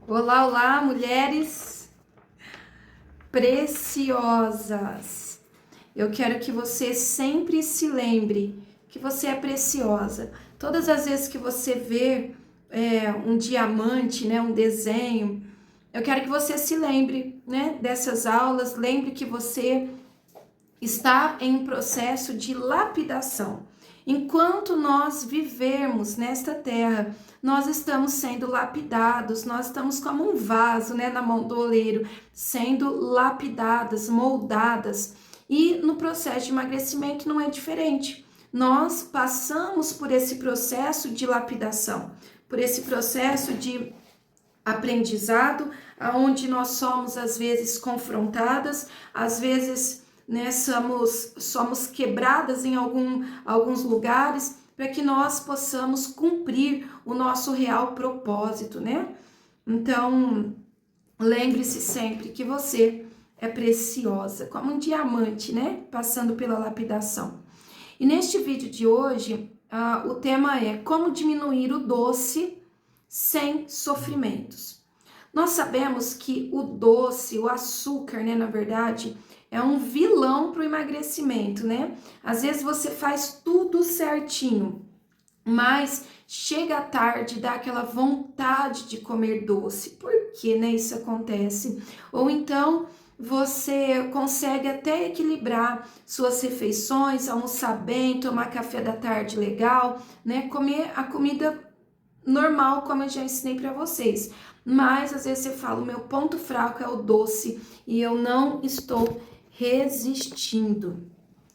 Olá, olá, mulheres preciosas. Eu quero que você sempre se lembre que você é preciosa. Todas as vezes que você vê um diamante, né, um desenho, eu quero que você se lembre, né, dessas aulas. Lembre que você está em um processo de lapidação. Enquanto nós vivermos nesta terra, nós estamos sendo lapidados, nós estamos como um vaso, né, na mão do oleiro, sendo lapidadas, moldadas. E no processo de emagrecimento não é diferente. Nós passamos por esse processo de lapidação, por esse processo de aprendizado, aonde nós somos às vezes confrontadas, às vezes, né, somos quebradas em alguns lugares para que nós possamos cumprir o nosso real propósito, né? Então, lembre-se sempre que você é preciosa, como um diamante, né? Passando pela lapidação. E neste vídeo de hoje, o tema é como diminuir o doce sem sofrimentos. Nós sabemos que o doce, o açúcar, né, na verdade, é um vilão para o emagrecimento, né? Às vezes você faz tudo certinho, mas chega à tarde, dá aquela vontade de comer doce. Por que, né, isso acontece? Ou então você consegue até equilibrar suas refeições, almoçar bem, tomar café da tarde legal, né? Comer a comida normal, como eu já ensinei para vocês. Mas às vezes você fala, o meu ponto fraco é o doce e eu não estou resistindo.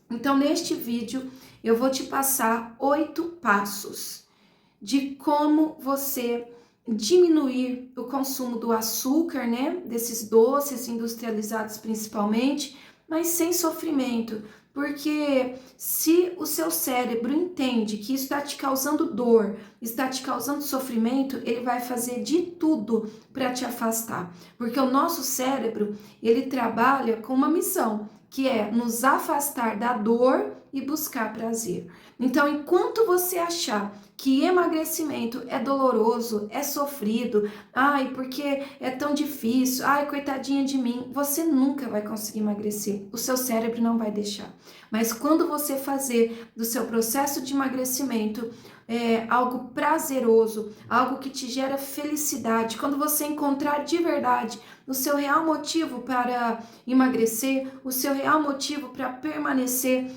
Então, neste vídeo, eu vou te passar 8 passos de como você diminuir o consumo do açúcar, né? Desses doces industrializados principalmente, mas sem sofrimento. Porque se o seu cérebro entende que isso está te causando dor, está te causando sofrimento, ele vai fazer de tudo para te afastar. Porque o nosso cérebro, ele trabalha com uma missão, que é nos afastar da dor e buscar prazer. Então, enquanto você achar que emagrecimento é doloroso, é sofrido, ai, porque é tão difícil, ai, coitadinha de mim, você nunca vai conseguir emagrecer. O seu cérebro não vai deixar. Mas quando você fazer do seu processo de emagrecimento algo prazeroso, algo que te gera felicidade, quando você encontrar de verdade o seu real motivo para emagrecer, o seu real motivo para permanecer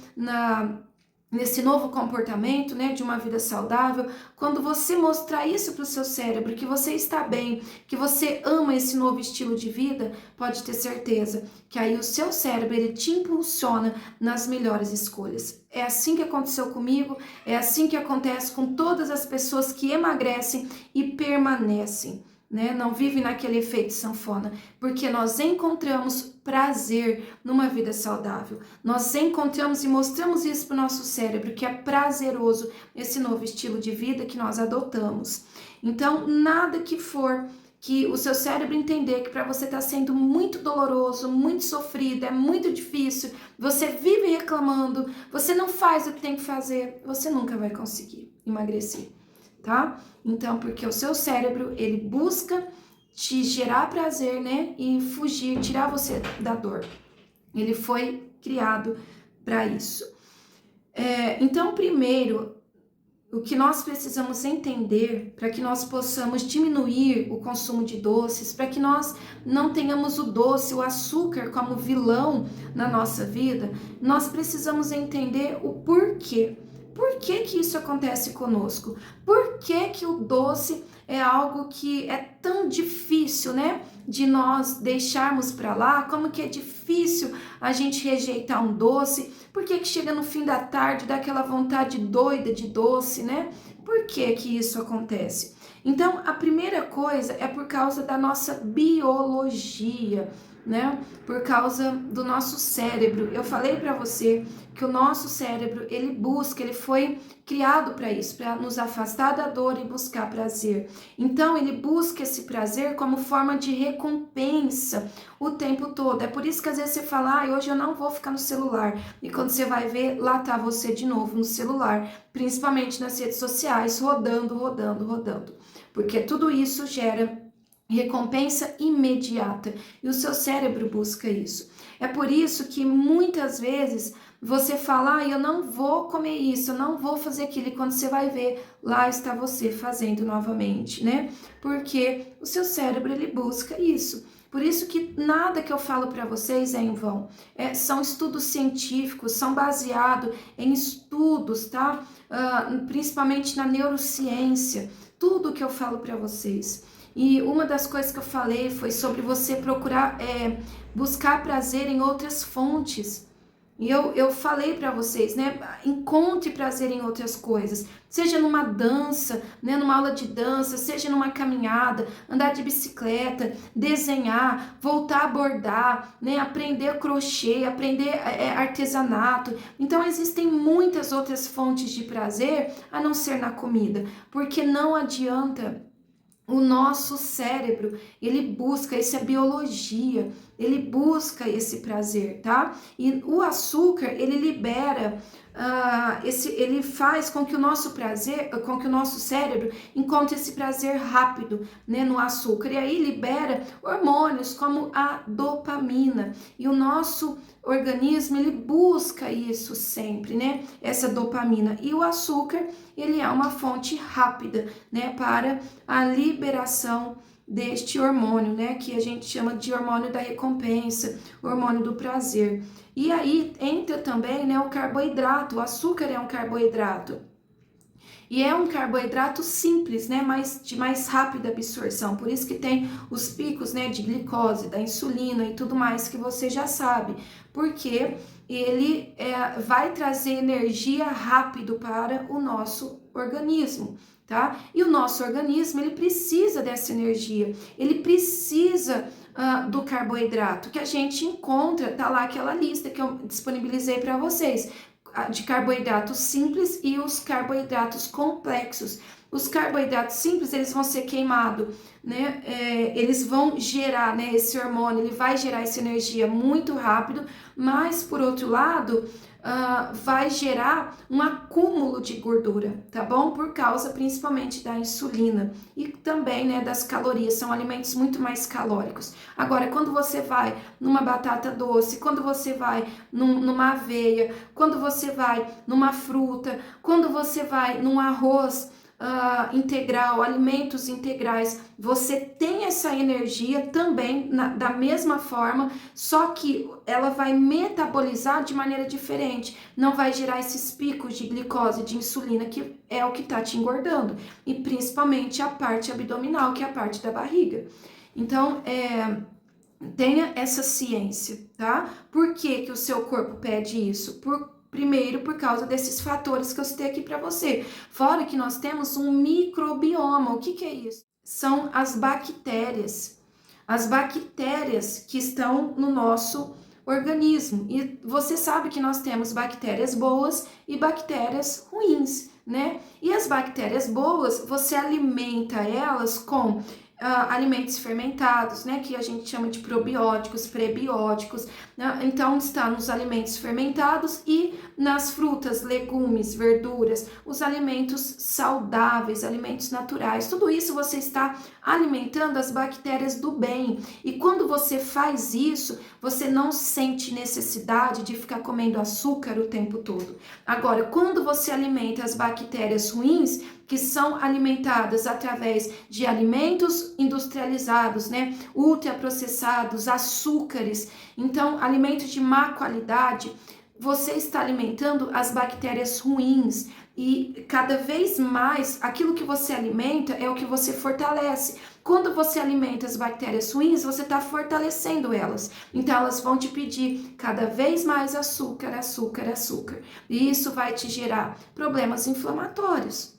nesse novo comportamento, né, de uma vida saudável, quando você mostrar isso para o seu cérebro, que você está bem, que você ama esse novo estilo de vida, pode ter certeza que aí o seu cérebro, ele te impulsiona nas melhores escolhas. É assim que aconteceu comigo, é assim que acontece com todas as pessoas que emagrecem e permanecem, né? Não vive naquele efeito sanfona, porque nós encontramos prazer numa vida saudável. Nós encontramos e mostramos isso para o nosso cérebro, que é prazeroso esse novo estilo de vida que nós adotamos. Então, nada que for que o seu cérebro entender que para você está sendo muito doloroso, muito sofrido, é muito difícil, você vive reclamando, você não faz o que tem que fazer, você nunca vai conseguir emagrecer, tá? Então, porque o seu cérebro, ele busca te gerar prazer, né? E fugir, tirar você da dor. Ele foi criado para isso. Então, primeiro, o que nós precisamos entender para que nós possamos diminuir o consumo de doces, para que nós não tenhamos o doce, o açúcar como vilão na nossa vida, nós precisamos entender o porquê. Por que que isso acontece conosco? Por que que o doce é algo que é tão difícil, né, de nós deixarmos para lá? Como que é difícil a gente rejeitar um doce? Por que que chega no fim da tarde dá aquela vontade doida de doce, né? Por que que isso acontece? Então, a primeira coisa é por causa da nossa biologia, né? Por causa do nosso cérebro. Eu falei para você que o nosso cérebro, ele foi criado para isso, para nos afastar da dor e buscar prazer. Então, ele busca esse prazer como forma de recompensa o tempo todo. É por isso que às vezes você fala, hoje eu não vou ficar no celular. E quando você vai ver, lá tá você de novo no celular, principalmente nas redes sociais, rodando. Porque tudo isso gera recompensa imediata, e o seu cérebro busca isso. É por isso que muitas vezes você fala, eu não vou comer isso, eu não vou fazer aquilo, e quando você vai ver, lá está você fazendo novamente, né? Porque o seu cérebro, ele busca isso. Por isso que nada que eu falo para vocês é em vão. São estudos científicos, são baseados em estudos, tá? Principalmente na neurociência, tudo que eu falo para vocês. E uma das coisas que eu falei foi sobre você procurar buscar prazer em outras fontes. E eu falei para vocês, né? Encontre prazer em outras coisas. Seja numa dança, né? Numa aula de dança, seja numa caminhada, andar de bicicleta, desenhar, voltar a bordar, né? Aprender crochê, aprender artesanato. Então existem muitas outras fontes de prazer a não ser na comida, porque não adianta. O nosso cérebro, ele busca, isso é biologia, ele busca esse prazer, tá? E o açúcar, ele libera, ele faz com que o nosso prazer, com que o nosso cérebro encontre esse prazer rápido, né, no açúcar. E aí libera hormônios como a dopamina. E o nosso organismo, ele busca isso sempre, né? Essa dopamina. E o açúcar, ele é uma fonte rápida, né, para a liberação deste hormônio, né, que a gente chama de hormônio da recompensa, hormônio do prazer. E aí entra também, né, o carboidrato. O açúcar é um carboidrato. E é um carboidrato simples, né, de mais rápida absorção. Por isso que tem os picos, né, de glicose, da insulina e tudo mais que você já sabe. Porque ele vai trazer energia rápido para o nosso organismo, tá? E o nosso organismo, ele precisa dessa energia. Ele precisa do carboidrato que a gente encontra, tá lá aquela lista que eu disponibilizei para vocês, de carboidratos simples e os carboidratos complexos. Os carboidratos simples, eles vão ser queimados, né? Eles vão gerar, né, esse hormônio, ele vai gerar essa energia muito rápido, mas por outro lado, vai gerar um acúmulo de gordura, tá bom? Por causa principalmente da insulina e também, né, das calorias, são alimentos muito mais calóricos. Agora, quando você vai numa batata doce, quando você vai numa aveia, quando você vai numa fruta, quando você vai num arroz integral, alimentos integrais, você tem essa energia também da mesma forma, só que ela vai metabolizar de maneira diferente, não vai gerar esses picos de glicose, de insulina, que é o que está te engordando, e principalmente a parte abdominal, que é a parte da barriga. Então, tenha essa ciência, tá? Por que que o seu corpo pede isso? Primeiro, por causa desses fatores que eu citei aqui para você. Fora que nós temos um microbioma. O que é isso? São as bactérias. As bactérias que estão no nosso organismo. E você sabe que nós temos bactérias boas e bactérias ruins, né? E as bactérias boas, você alimenta elas com alimentos fermentados, né, que a gente chama de probióticos, prebióticos, né? Então está nos alimentos fermentados e nas frutas, legumes, verduras, os alimentos saudáveis, alimentos naturais, tudo isso você está alimentando as bactérias do bem. E quando você faz isso, você não sente necessidade de ficar comendo açúcar o tempo todo. Agora, quando você alimenta as bactérias ruins, que são alimentadas através de alimentos industrializados, né, ultraprocessados, açúcares, então alimentos de má qualidade, você está alimentando as bactérias ruins e cada vez mais aquilo que você alimenta é o que você fortalece. Quando você alimenta as bactérias ruins, você está fortalecendo elas. Então elas vão te pedir cada vez mais açúcar, açúcar, açúcar. E isso vai te gerar problemas inflamatórios.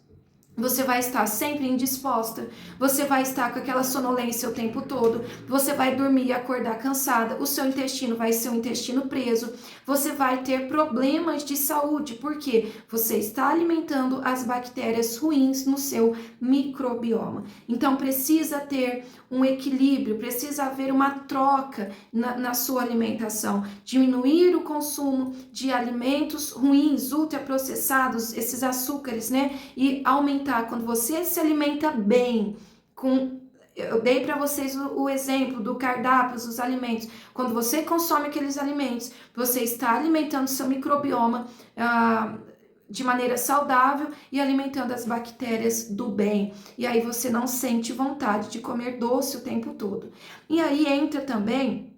Você vai estar sempre indisposta, você vai estar com aquela sonolência o tempo todo, você vai dormir e acordar cansada, o seu intestino vai ser um intestino preso, você vai ter problemas de saúde, porque você está alimentando as bactérias ruins no seu microbioma. Então precisa ter um equilíbrio, precisa haver uma troca na sua alimentação, diminuir o consumo de alimentos ruins, ultraprocessados, esses açúcares, né, e aumentar quando você se alimenta bem, com eu dei para vocês o exemplo do cardápio dos alimentos. Quando você consome aqueles alimentos, você está alimentando seu microbioma de maneira saudável e alimentando as bactérias do bem. E aí você não sente vontade de comer doce o tempo todo. E aí entra também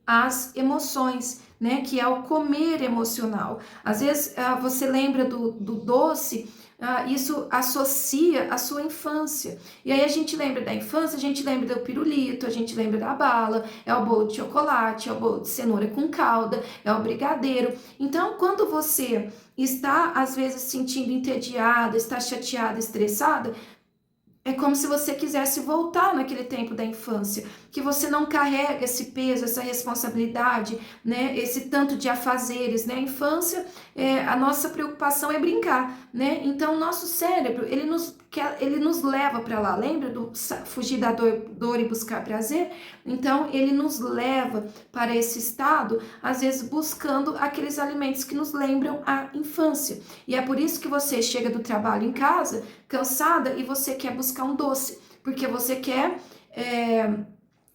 as emoções, né? Que é o comer emocional. Às vezes você lembra do doce, isso associa a sua infância. E aí a gente lembra da infância, a gente lembra do pirulito, a gente lembra da bala, é o bolo de chocolate, é o bolo de cenoura com calda, é o brigadeiro. Então, quando você está, às vezes, sentindo entediada, está chateada, estressada, é como se você quisesse voltar naquele tempo da infância, que você não carrega esse peso, essa responsabilidade, né? Esse tanto de afazeres, né? A infância, a nossa preocupação é brincar, né? Então, o nosso cérebro, ele nos leva para lá. Lembra do fugir da dor e buscar prazer? Então, ele nos leva para esse estado, às vezes buscando aqueles alimentos que nos lembram a infância. E é por isso que você chega do trabalho em casa, cansada, e você quer buscar um doce, porque você quer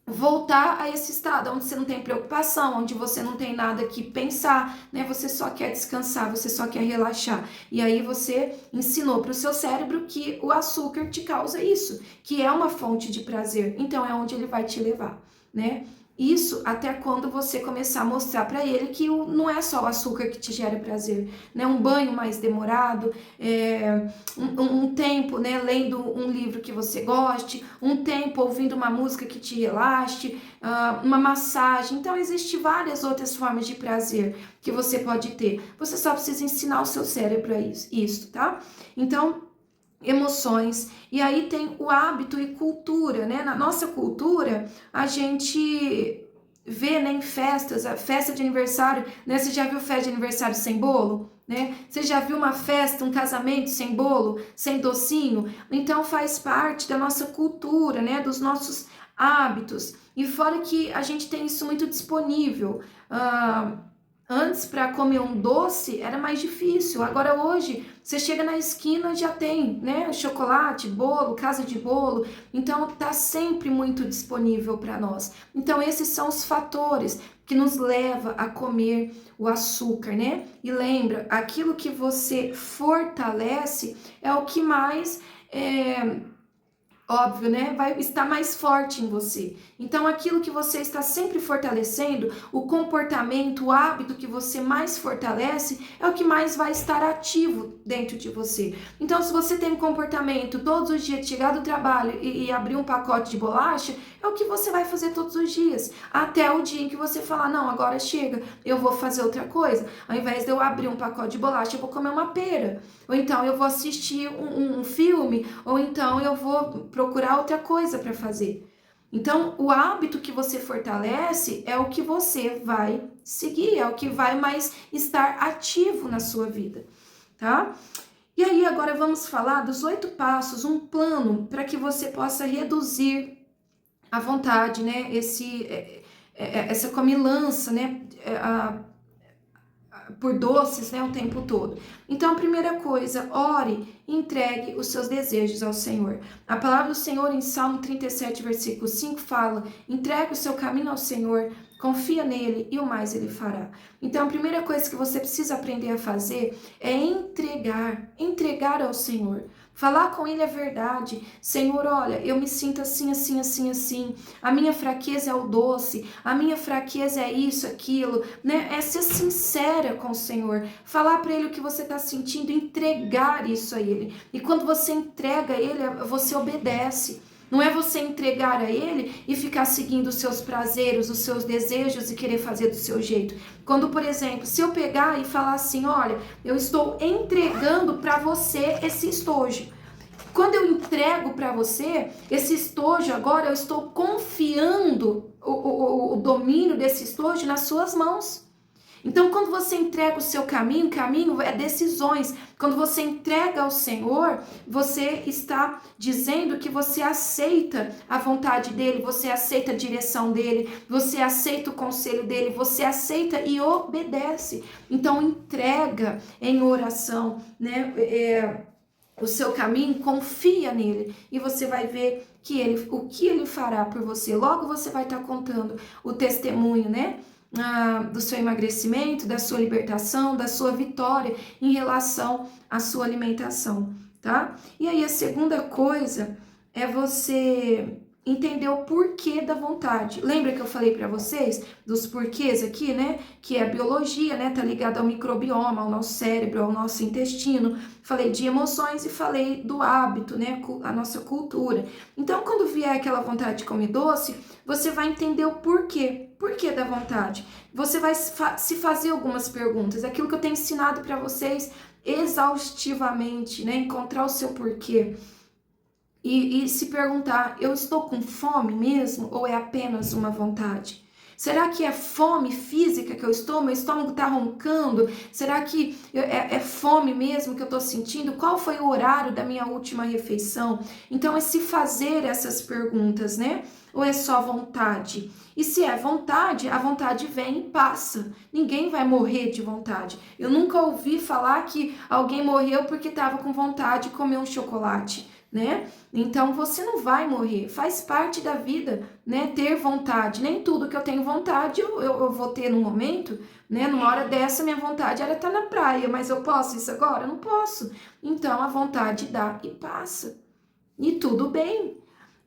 voltar a esse estado onde você não tem preocupação, onde você não tem nada que pensar, né? Você só quer descansar, você só quer relaxar. E aí você ensinou para o seu cérebro que o açúcar te causa isso, que é uma fonte de prazer. Então é onde ele vai te levar, né? Isso até quando você começar a mostrar para ele que não é só o açúcar que te gera prazer, né? Um banho mais demorado, um tempo, né, lendo um livro que você goste, um tempo ouvindo uma música que te relaxe, uma massagem. Então, existem várias outras formas de prazer que você pode ter. Você só precisa ensinar o seu cérebro a isso, tá? Então, emoções, e aí tem o hábito e cultura, né? Na nossa cultura, a gente vê, né, em festas, a festa de aniversário, né? Você já viu festa de aniversário sem bolo, né? Você já viu uma festa, um casamento sem bolo, sem docinho? Então faz parte da nossa cultura, né? Dos nossos hábitos. E fora que a gente tem isso muito disponível. Antes, para comer um doce era mais difícil. Agora, hoje, você chega na esquina já tem, né? Chocolate, bolo, casa de bolo. Então, tá sempre muito disponível para nós. Então, esses são os fatores que nos leva a comer o açúcar, né? E lembra, aquilo que você fortalece é o que mais óbvio, né? Vai estar mais forte em você. Então, aquilo que você está sempre fortalecendo, o comportamento, o hábito que você mais fortalece, é o que mais vai estar ativo dentro de você. Então, se você tem um comportamento todos os dias de chegar do trabalho e abrir um pacote de bolacha, é o que você vai fazer todos os dias. Até o dia em que você falar, não, agora chega, eu vou fazer outra coisa. Ao invés de eu abrir um pacote de bolacha, eu vou comer uma pera. Ou então eu vou assistir um filme, ou então eu vou procurar outra coisa para fazer. Então, o hábito que você fortalece é o que você vai seguir, é o que vai mais estar ativo na sua vida, tá? E aí, agora vamos falar dos 8 passos, um plano para que você possa reduzir a vontade, né? Essa comilança, né? Por doces, né, o tempo todo. Então, a primeira coisa, ore e entregue os seus desejos ao Senhor. A palavra do Senhor em Salmo 37, versículo 5 fala: entregue o seu caminho ao Senhor, confia nele e o mais ele fará. Então, a primeira coisa que você precisa aprender a fazer é entregar ao Senhor. Falar com ele a verdade. Senhor, olha, eu me sinto assim, assim, assim, assim. A minha fraqueza é o doce. A minha fraqueza é isso, aquilo, né? É ser sincera com o Senhor. Falar para ele o que você está sentindo, entregar isso a ele. E quando você entrega a ele, você obedece. Não é você entregar a ele e ficar seguindo os seus prazeres, os seus desejos e querer fazer do seu jeito. Quando, por exemplo, se eu pegar e falar assim, olha, eu estou entregando para você esse estojo. Quando eu entrego para você esse estojo agora, eu estou confiando o domínio desse estojo nas suas mãos. Então, quando você entrega o seu caminho é decisões. Quando você entrega ao Senhor, você está dizendo que você aceita a vontade dele, você aceita a direção dele, você aceita o conselho dele, você aceita e obedece. Então, entrega em oração, né? O seu caminho, confia nele e você vai ver o que ele fará por você. Logo você vai estar contando o testemunho, né? Do seu emagrecimento, da sua libertação, da sua vitória em relação à sua alimentação, tá? E aí a segunda coisa é você entender o porquê da vontade. Lembra que eu falei para vocês dos porquês aqui, né? Que é a biologia, né? Tá ligado ao microbioma, ao nosso cérebro, ao nosso intestino. Falei de emoções e falei do hábito, né? A nossa cultura. Então, quando vier aquela vontade de comer doce, você vai entender o porquê. Porquê da vontade? Você vai se fazer algumas perguntas. Aquilo que eu tenho ensinado para vocês exaustivamente, né? Encontrar o seu porquê. E se perguntar, eu estou com fome mesmo ou é apenas uma vontade? Será que é fome física que eu estou? Meu estômago está roncando? Será que é fome mesmo que eu estou sentindo? Qual foi o horário da minha última refeição? Então é se fazer essas perguntas, né? Ou é só vontade? E se é vontade, a vontade vem e passa. Ninguém vai morrer de vontade. Eu nunca ouvi falar que alguém morreu porque estava com vontade de comer um chocolate, né? Então você não vai morrer, faz parte da vida, né? Ter vontade. Nem tudo que eu tenho vontade eu vou ter no momento, né? Numa hora dessa, minha vontade era estar na praia, mas eu posso isso agora? Eu não posso. Então a vontade dá e passa. E tudo bem.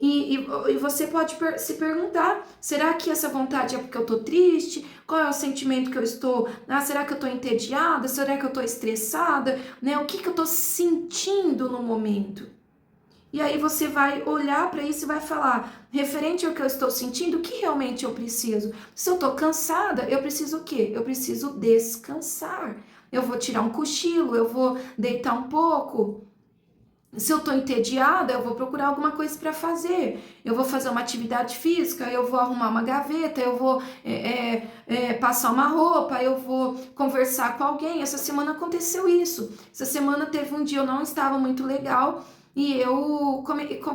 E você pode se perguntar, será que essa vontade é porque eu tô triste? Qual é o sentimento que eu estou? Será que eu tô entediada? Será que eu tô estressada? Né? O que eu tô sentindo no momento? E aí você vai olhar para isso e vai falar, referente ao que eu estou sentindo, o que realmente eu preciso? Se eu estou cansada, eu preciso o quê? Eu preciso descansar. Eu vou tirar um cochilo, eu vou deitar um pouco. Se eu estou entediada, eu vou procurar alguma coisa para fazer. Eu vou fazer uma atividade física, eu vou arrumar uma gaveta, eu vou passar uma roupa, eu vou conversar com alguém. Essa semana aconteceu isso. Essa semana teve um dia eu não estava muito legal. E eu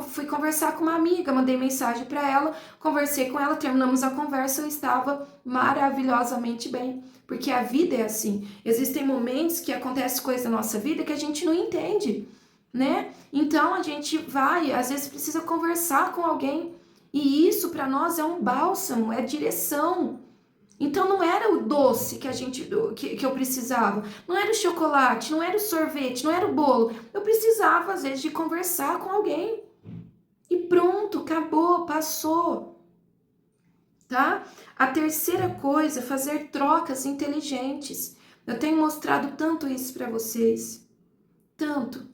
fui conversar com uma amiga, mandei mensagem para ela, conversei com ela, terminamos a conversa, eu estava maravilhosamente bem. Porque a vida é assim. Existem momentos que acontecem coisas na nossa vida que a gente não entende, né? Então a gente vai, às vezes precisa conversar com alguém. E isso para nós é um bálsamo, é direção. Então não era o doce que eu precisava, não era o chocolate, não era o sorvete, não era o bolo. Eu precisava, às vezes, de conversar com alguém. E pronto, acabou, passou. Tá? A terceira coisa, fazer trocas inteligentes. Eu tenho mostrado tanto isso para vocês. Tanto.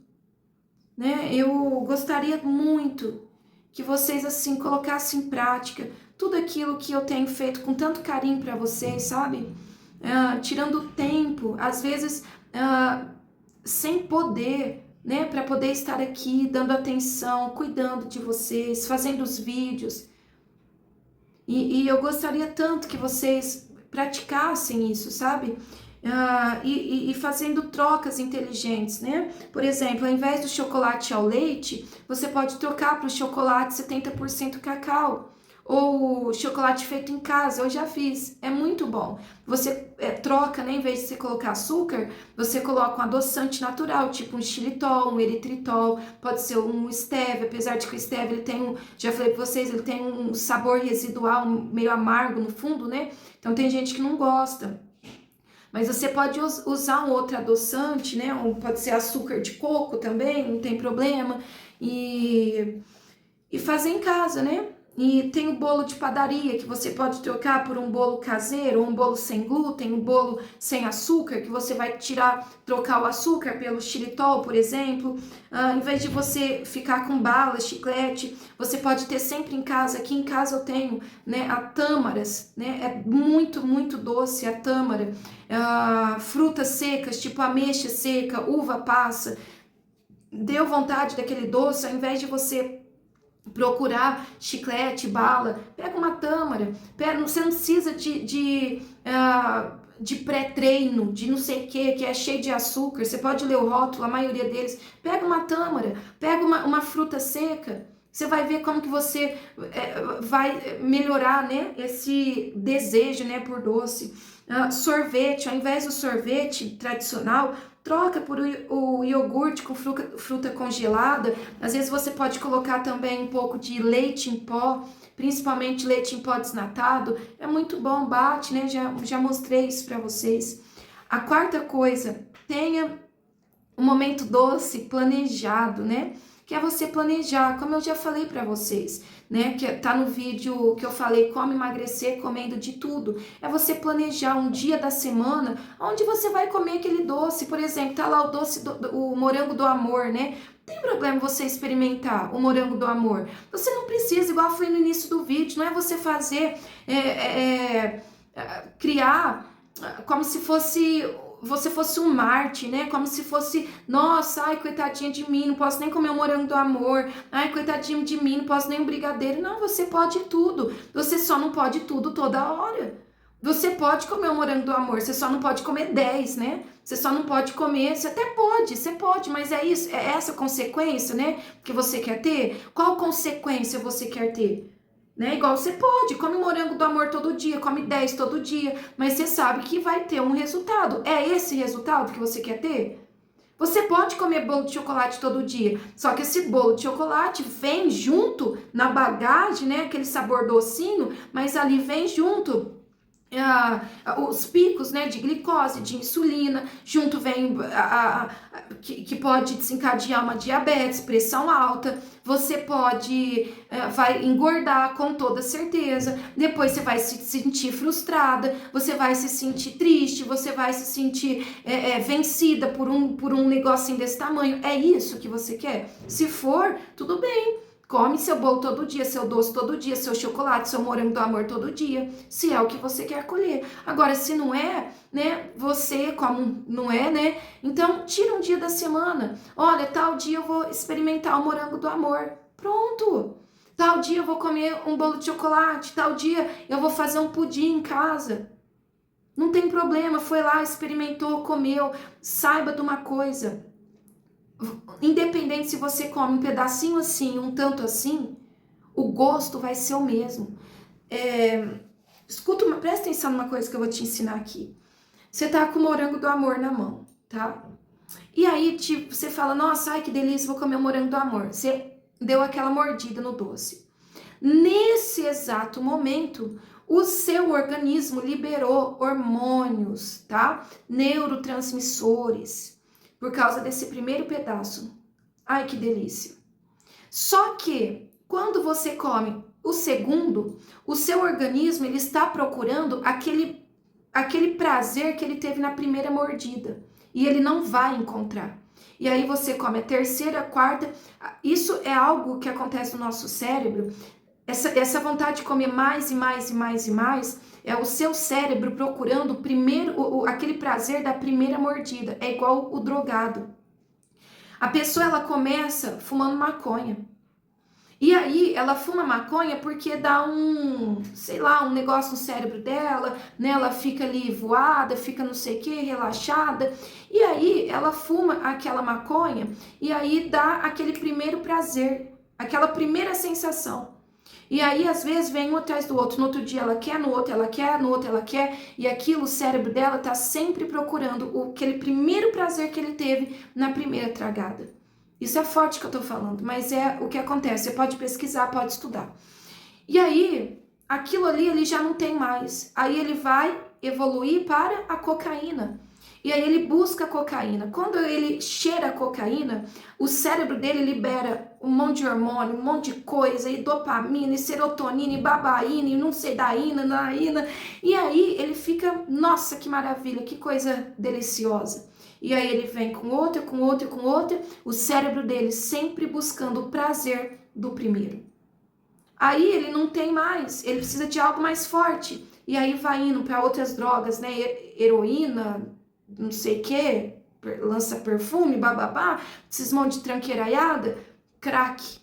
Né? Eu gostaria muito que vocês, assim, colocassem em prática tudo aquilo que eu tenho feito com tanto carinho para vocês, sabe? Tirando tempo, às vezes sem poder, né? Para poder estar aqui, dando atenção, cuidando de vocês, fazendo os vídeos. E eu gostaria tanto que vocês praticassem isso, sabe? E fazendo trocas inteligentes, né? Por exemplo, ao invés do chocolate ao leite, você pode trocar para o chocolate 70% cacau. Ou chocolate feito em casa, eu já fiz, é muito bom. Você troca, né? Em vez de você colocar açúcar, você coloca um adoçante natural, tipo um xilitol, um eritritol, pode ser um stevia, apesar de que o stevia ele tem já falei pra vocês, ele tem um sabor residual meio amargo no fundo, né? Então tem gente que não gosta. Mas você pode usar um outro adoçante, né? Pode ser açúcar de coco também, não tem problema. E fazer em casa, né? E tem o bolo de padaria, que você pode trocar por um bolo caseiro, ou um bolo sem glúten, um bolo sem açúcar, que você vai trocar o açúcar pelo xilitol, por exemplo. Em vez de você ficar com bala, chiclete, você pode ter sempre em casa. Aqui em casa eu tenho, né, a tâmaras, né? É muito, muito doce a tâmara. Frutas secas, tipo ameixa seca, uva passa. Deu vontade daquele doce, ao invés de você procurar chiclete, bala, pega uma tâmara, você não precisa de pré-treino, de não sei o que é cheio de açúcar, você pode ler o rótulo, a maioria deles, pega uma tâmara, pega uma fruta seca, você vai ver como que você vai melhorar, né, esse desejo, né, por doce. Sorvete, ao invés do sorvete tradicional, troca por o iogurte com fruta congelada. Às vezes você pode colocar também um pouco de leite em pó, principalmente leite em pó desnatado. É muito bom, bate, né? Já mostrei isso para vocês. A quarta coisa, tenha um momento doce planejado, né? Que é você planejar, como eu já falei para vocês, né? Que tá no vídeo que eu falei, como emagrecer comendo de tudo. É você planejar um dia da semana onde você vai comer aquele doce. Por exemplo, tá lá o doce, o morango do amor, né? Não tem problema você experimentar o morango do amor. Você não precisa, igual foi no início do vídeo, não é você fazer, criar como se fosse você fosse um Marte, né? Como se fosse, nossa, ai, coitadinha de mim, não posso nem comer o morango do amor. Ai, coitadinha de mim, não posso nem um brigadeiro. Não, você pode tudo. Você só não pode tudo toda hora. Você pode comer o morango do amor, você só não pode comer 10, né? Você só não pode comer, você até pode, você pode, mas é isso, é essa consequência, né? Que você quer ter? Qual consequência você quer ter? Né? Igual você pode, come morango do amor todo dia, come 10 todo dia, mas você sabe que vai ter um resultado. É esse resultado que você quer ter? Você pode comer bolo de chocolate todo dia, só que esse bolo de chocolate vem junto na bagagem, né? Aquele sabor docinho, mas ali vem junto os picos, né, de glicose, de insulina, junto vem que pode desencadear uma diabetes, pressão alta, você pode, vai engordar com toda certeza, depois você vai se sentir frustrada, você vai se sentir triste, você vai se sentir vencida por um negocinho desse tamanho. É isso que você quer? Se for, tudo bem. Come seu bolo todo dia, seu doce todo dia, seu chocolate, seu morango do amor todo dia, se é o que você quer colher. Agora, se não é, né, você como não é, né, então tira um dia da semana. Olha, tal dia eu vou experimentar o morango do amor. Pronto. Tal dia eu vou comer um bolo de chocolate, tal dia eu vou fazer um pudim em casa. Não tem problema, foi lá, experimentou, comeu. Saiba de uma coisa. Independente se você come um pedacinho assim, um tanto assim, o gosto vai ser o mesmo. Escuta, presta atenção numa coisa que eu vou te ensinar aqui. Você tá com o morango do amor na mão, tá? E aí, tipo, você fala, nossa, ai que delícia, vou comer o morango do amor. Você deu aquela mordida no doce. Nesse exato momento, o seu organismo liberou hormônios, tá? Neurotransmissores. Por causa desse primeiro pedaço. Ai, que delícia. Só que, quando você come o segundo, o seu organismo ele está procurando aquele prazer que ele teve na primeira mordida. E ele não vai encontrar. E aí você come a terceira, a quarta. Isso é algo que acontece no nosso cérebro. Essa vontade de comer mais e mais e mais e mais é o seu cérebro procurando aquele prazer da primeira mordida. É igual o drogado. A pessoa ela começa fumando maconha. E aí ela fuma maconha porque dá sei lá, um negócio no cérebro dela, né? Ela fica ali voada, fica não sei o que, relaxada. E aí ela fuma aquela maconha e aí dá aquele primeiro prazer, aquela primeira sensação. E aí, às vezes, vem um atrás do outro. No outro dia ela quer, no outro ela quer, no outro ela quer. E aquilo, o cérebro dela tá sempre procurando aquele primeiro prazer que ele teve na primeira tragada. Isso é forte que eu tô falando, mas é o que acontece. Você pode pesquisar, pode estudar. E aí, aquilo ali, ele já não tem mais. Aí ele vai evoluir para a cocaína. E aí ele busca a cocaína. Quando ele cheira a cocaína, o cérebro dele libera um monte de hormônio, um monte de coisa, e dopamina, e serotonina, e babaína, e não sei daína, naína. E aí ele fica, nossa, que maravilha, que coisa deliciosa. E aí ele vem com outra, com outra, com outra, o cérebro dele sempre buscando o prazer do primeiro. Aí ele não tem mais, ele precisa de algo mais forte. E aí vai indo para outras drogas, né? Heroína, não sei o que, lança perfume, bababá, esses monte de tranqueiraiada, crack.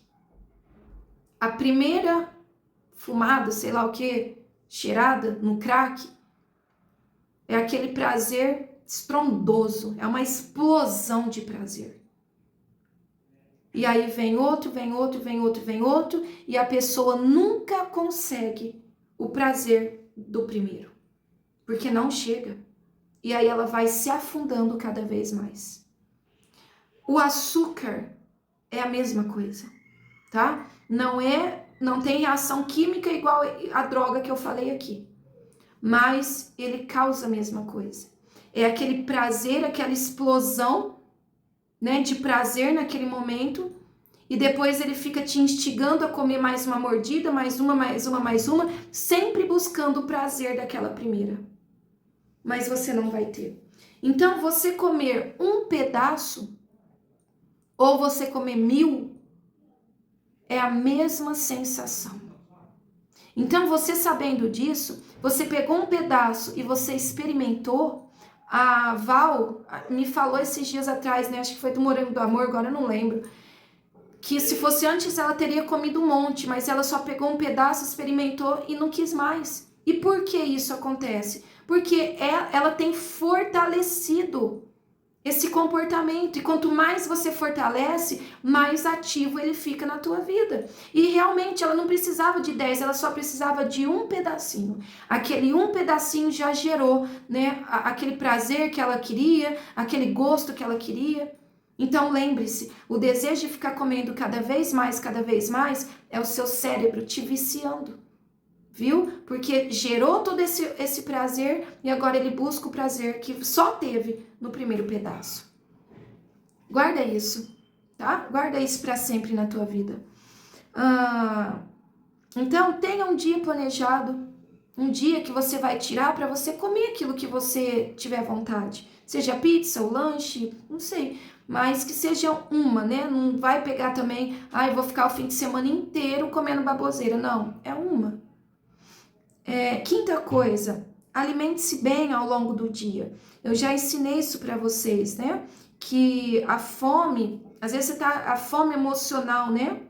A primeira fumada, sei lá o que, cheirada no crack, é aquele prazer estrondoso, é uma explosão de prazer. E aí vem outro, vem outro, vem outro, vem outro, e a pessoa nunca consegue o prazer do primeiro, porque não chega. E aí ela vai se afundando cada vez mais. O açúcar é a mesma coisa, tá? Não tem reação química igual a droga que eu falei aqui, mas ele causa a mesma coisa. É aquele prazer, aquela explosão, né, de prazer naquele momento, e depois ele fica te instigando a comer mais uma mordida, mais uma, mais uma, mais uma, sempre buscando o prazer daquela primeira. Mas você não vai ter. Então, você comer um pedaço ou você comer 1000 é a mesma sensação. Então, você sabendo disso, você pegou um pedaço e você experimentou. A Val me falou esses dias atrás, né? Acho que foi do Morango do Amor, agora eu não lembro. Que se fosse antes ela teria comido um monte, mas ela só pegou um pedaço, experimentou e não quis mais. E por que isso acontece? Porque ela tem fortalecido esse comportamento, e quanto mais você fortalece, mais ativo ele fica na tua vida. E realmente ela não precisava de 10, ela só precisava de um pedacinho. Aquele um pedacinho já gerou, né, aquele prazer que ela queria, aquele gosto que ela queria. Então lembre-se, o desejo de ficar comendo cada vez mais é o seu cérebro te viciando. Viu? Porque gerou todo esse prazer e agora ele busca o prazer que só teve no primeiro pedaço. Guarda isso, tá? Guarda isso para sempre na tua vida. Então, tenha um dia planejado, um dia que você vai tirar para você comer aquilo que você tiver vontade. Seja pizza ou lanche, não sei, mas que seja uma, né? Não vai pegar também, eu vou ficar o fim de semana inteiro comendo baboseira. Não, é uma. Quinta coisa, alimente-se bem ao longo do dia. Eu já ensinei isso para vocês, né? Que a fome, às vezes a fome emocional, né?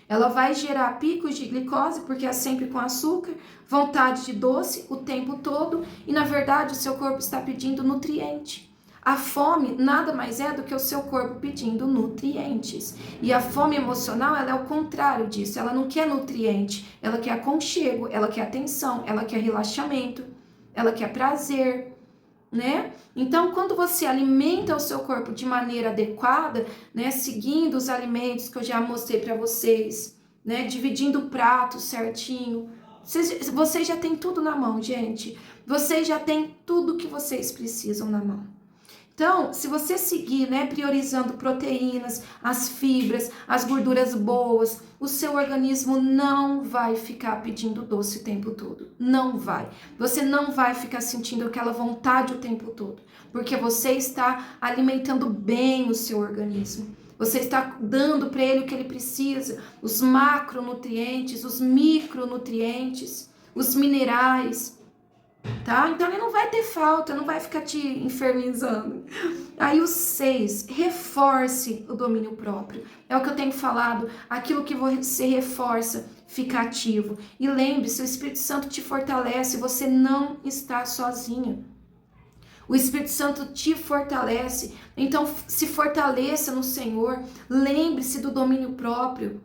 Ela vai gerar picos de glicose, porque é sempre com açúcar, vontade de doce o tempo todo, e na verdade o seu corpo está pedindo nutriente. A fome nada mais é do que o seu corpo pedindo nutrientes. E a fome emocional, ela é o contrário disso. Ela não quer nutriente, ela quer aconchego, ela quer atenção, ela quer relaxamento, ela quer prazer, né? Então, quando você alimenta o seu corpo de maneira adequada, né, seguindo os alimentos que eu já mostrei para vocês, né, dividindo o prato certinho, vocês já têm tudo na mão, gente. Vocês já têm tudo que vocês precisam na mão. Então, se você seguir, né, priorizando proteínas, as fibras, as gorduras boas, o seu organismo não vai ficar pedindo doce o tempo todo. Não vai. Você não vai ficar sentindo aquela vontade o tempo todo, porque você está alimentando bem o seu organismo. Você está dando para ele o que ele precisa, os macronutrientes, os micronutrientes, os minerais, tá? Então ele não vai ter falta, não vai ficar te infernizando. Aí o 6, reforce o domínio próprio. É o que eu tenho falado, aquilo que você reforça fica ativo. E lembre-se, o Espírito Santo te fortalece, você não está sozinho. O Espírito Santo te fortalece, então se fortaleça no Senhor, lembre-se do domínio próprio.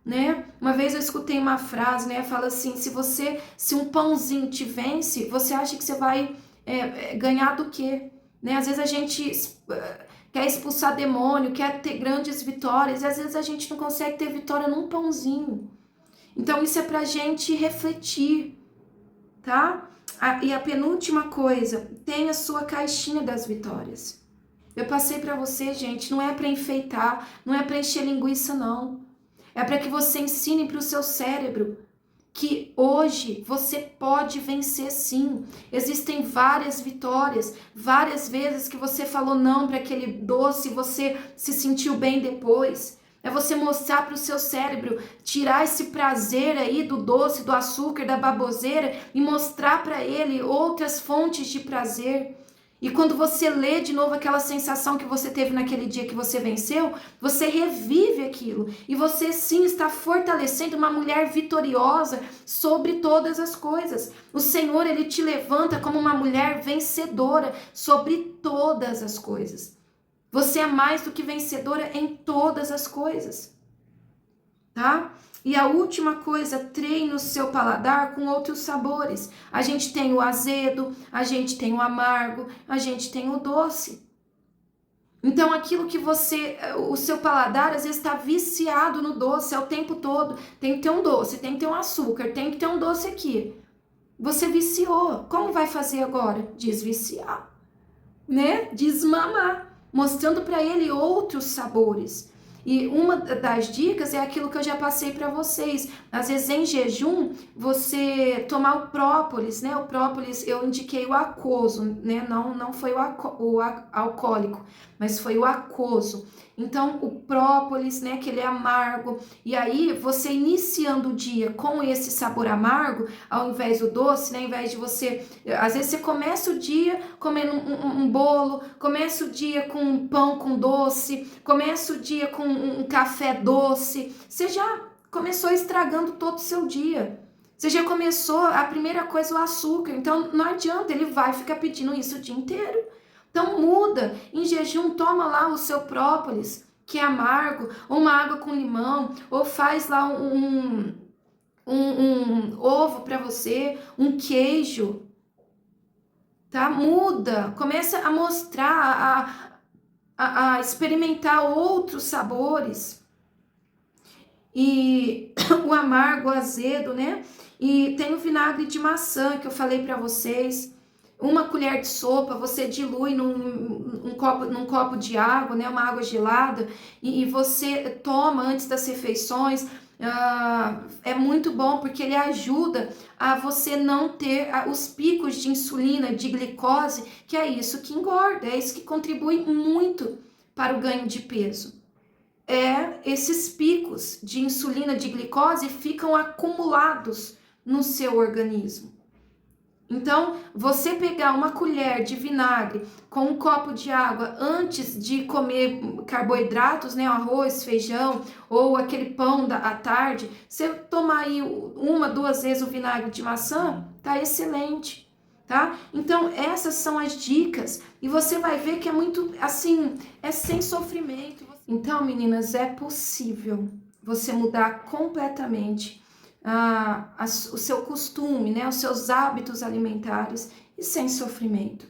Né? Uma vez eu escutei uma frase, né? Fala assim: se um pãozinho te vence, você acha que você vai ganhar do quê? Né? Às vezes a gente quer expulsar demônio, quer ter grandes vitórias, e às vezes a gente não consegue ter vitória num pãozinho. Então isso é pra gente refletir, tá? E a penúltima coisa, tenha a sua caixinha das vitórias. Eu passei pra você, gente, não é pra enfeitar, não é pra encher linguiça, não. É para que você ensine para o seu cérebro que hoje você pode vencer sim. Existem várias vitórias, várias vezes que você falou não para aquele doce e você se sentiu bem depois. É você mostrar para o seu cérebro, tirar esse prazer aí do doce, do açúcar, da baboseira e mostrar para ele outras fontes de prazer. E quando você lê de novo aquela sensação que você teve naquele dia que você venceu, você revive aquilo. E você sim está fortalecendo uma mulher vitoriosa sobre todas as coisas. O Senhor, Ele te levanta como uma mulher vencedora sobre todas as coisas. Você é mais do que vencedora em todas as coisas. Tá? E a última coisa, treine o seu paladar com outros sabores. A gente tem o azedo, a gente tem o amargo, a gente tem o doce. Então aquilo que o seu paladar às vezes está viciado no doce o tempo todo. Tem que ter um doce, tem que ter um açúcar, tem que ter um doce aqui. Você viciou. Como vai fazer agora? Desviciar, né? Desmamar, mostrando para ele outros sabores. E uma das dicas é aquilo que eu já passei para vocês. Às vezes em jejum, você tomar o própolis, né? O própolis, eu indiquei o aquoso, né? Não foi o alcoólico, mas foi o aquoso. Então, o própolis, né? Que ele é amargo. E aí, você iniciando o dia com esse sabor amargo, ao invés do doce, né? Ao invés de você... Às vezes, você começa o dia comendo um bolo, começa o dia com um pão com doce, começa o dia com um café doce. Você já começou estragando todo o seu dia. Você já começou, a primeira coisa, o açúcar. Então, não adianta, ele vai ficar pedindo isso o dia inteiro. Então muda, em jejum toma lá o seu própolis, que é amargo, ou uma água com limão, ou faz lá um ovo para você, um queijo, tá? Muda, começa a mostrar, a experimentar outros sabores. E o amargo, o azedo, né? E tem o vinagre de maçã que eu falei para vocês. Uma colher de sopa você dilui num copo de água, né, uma água gelada, e você toma antes das refeições. É muito bom porque ele ajuda a você não ter os picos de insulina, de glicose, que é isso que engorda, é isso que contribui muito para o ganho de peso. Esses picos de insulina, de glicose ficam acumulados no seu organismo. Então, você pegar uma colher de vinagre com um copo de água antes de comer carboidratos, né, arroz, feijão ou aquele pão à tarde, você tomar aí 1-2 vezes o vinagre de maçã, tá excelente, tá? Então, essas são as dicas e você vai ver que é muito, assim, é sem sofrimento. Então, meninas, é possível você mudar completamente o seu costume, né, os seus hábitos alimentares e sem sofrimento.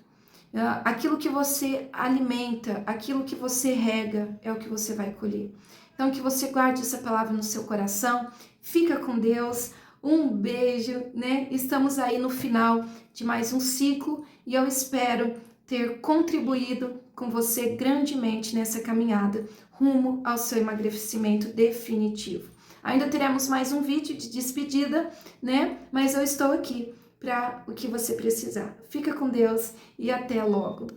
Aquilo que você alimenta, aquilo que você rega é o que você vai colher. Então que você guarde essa palavra no seu coração, fica com Deus, um beijo, né? Estamos aí no final de mais um ciclo e eu espero ter contribuído com você grandemente nessa caminhada rumo ao seu emagrecimento definitivo. Ainda teremos mais um vídeo de despedida, né? Mas eu estou aqui para o que você precisar. Fica com Deus e até logo.